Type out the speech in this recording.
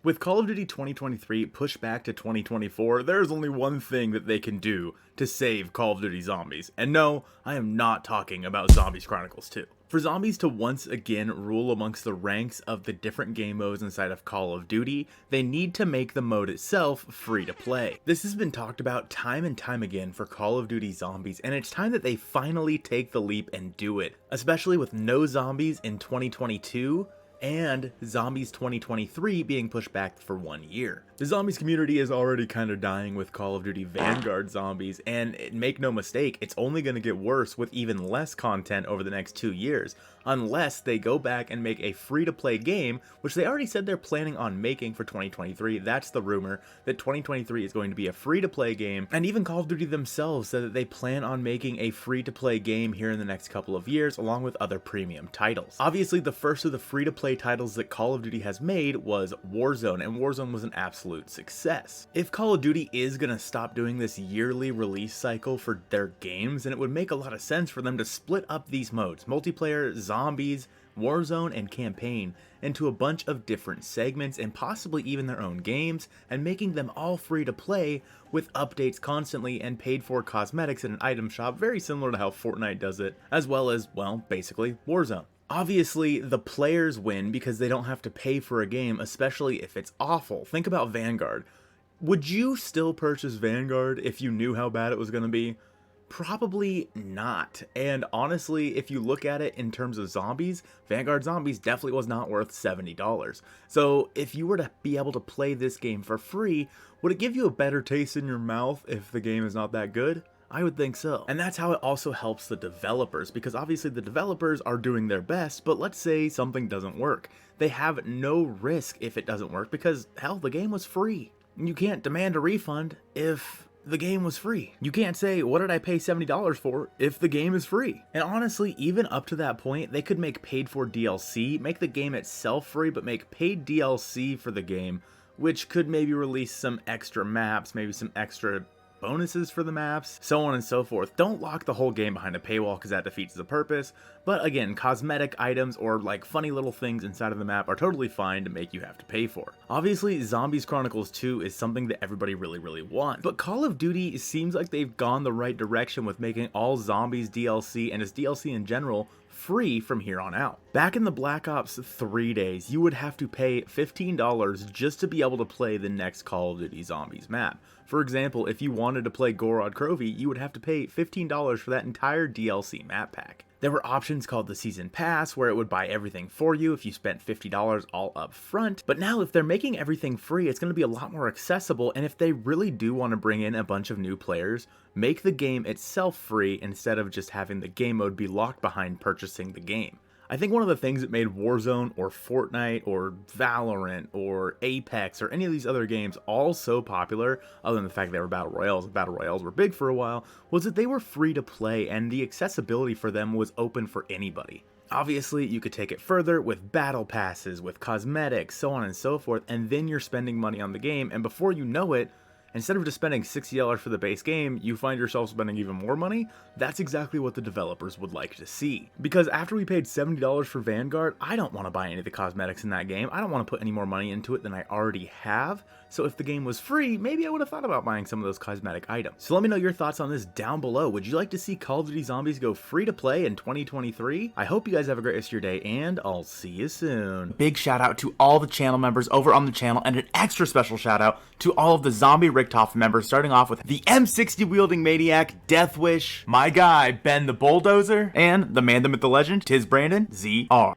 With Call of Duty 2023 pushed back to 2024, there's only one thing that they can do to save Call of Duty Zombies. And no, I am not talking about Zombies Chronicles 2. For Zombies to once again rule amongst the ranks of the different game modes inside of Call of Duty, they need to make the mode itself free to play. This has been talked about time and time again for Call of Duty Zombies, and it's time that they finally take the leap and do it, especially with no zombies in 2022, and Zombies 2023 being pushed back for 1 year. The Zombies community is already kind of dying with Call of Duty Vanguard Zombies, and make no mistake, it's only going to get worse with even less content over the next 2 years, unless they go back and make a free-to-play game, which they already said they're planning on making for 2023. That's the rumor, that 2023 is going to be a free-to-play game, and even Call of Duty themselves said that they plan on making a free-to-play game here in the next couple of years, along with other premium titles. Obviously, the first of the free-to-play titles that Call of Duty has made was Warzone, and Warzone was an absolute success. If Call of Duty is going to stop doing this yearly release cycle for their games, then it would make a lot of sense for them to split up these modes, multiplayer, Zombies, Warzone, and Campaign, into a bunch of different segments and possibly even their own games, and making them all free to play with updates constantly and paid for cosmetics in an item shop, very similar to how Fortnite does it, as well as, well, basically Warzone. Obviously, the players win because they don't have to pay for a game, especially if it's awful. Think about Vanguard. Would you still purchase Vanguard if you knew how bad it was going to be? Probably not. And honestly, if you look at it in terms of zombies, Vanguard Zombies definitely was not worth $70. So if you were to be able to play this game for free, would it give you a better taste in your mouth if the game is not that good? I would think so. And that's how it also helps the developers, because obviously the developers are doing their best, but let's say something doesn't work. They have no risk if it doesn't work because, hell, the game was free. You can't demand a refund if the game was free. You can't say, what did I pay $70 for if the game is free? And honestly, even up to that point, they could make paid for DLC, make the game itself free, but make paid DLC for the game, which could maybe release some extra maps, maybe some extra bonuses for the maps, so on and so forth. Don't lock the whole game behind a paywall because that defeats the purpose, but again, cosmetic items or like funny little things inside of the map are totally fine to make you have to pay for. Obviously, Zombies Chronicles 2 is something that everybody really wants, but Call of Duty seems like they've gone the right direction with making all Zombies DLC and its DLC in general free from here on out. Back in the Black Ops 3 days, you would have to pay $15 just to be able to play the next Call of Duty Zombies map. For example, if you wanted to play Gorod Krovi, you would have to pay $15 for that entire DLC map pack. There were options called the Season Pass, where it would buy everything for you if you spent $50 all up front, but now if they're making everything free, it's going to be a lot more accessible, and if they really do want to bring in a bunch of new players, make the game itself free instead of just having the game mode be locked behind purchasing the game. I think one of the things that made Warzone or Fortnite or Valorant or Apex or any of these other games all so popular, other than the fact they were battle royales were big for a while, was that they were free to play and the accessibility for them was open for anybody. Obviously, you could take it further with battle passes, with cosmetics, so on and so forth, and then you're spending money on the game, and before you know it, instead of just spending $60 for the base game, you find yourself spending even more money. That's exactly what the developers would like to see. Because after we paid $70 for Vanguard, I don't want to buy any of the cosmetics in that game. I don't want to put any more money into it than I already have. So if the game was free, maybe I would have thought about buying some of those cosmetic items. So let me know your thoughts on this down below. Would you like to see Call of Duty Zombies go free to play in 2023? I hope you guys have a great rest of your day, and I'll see you soon. Big shout out to all the channel members over on the channel, and an extra special shout out to all of the Zombie Richtofen members, starting off with the M60 wielding maniac, Deathwish, my guy Ben the Bulldozer, and the man, the myth, the legend, Tiz Brandon, ZR.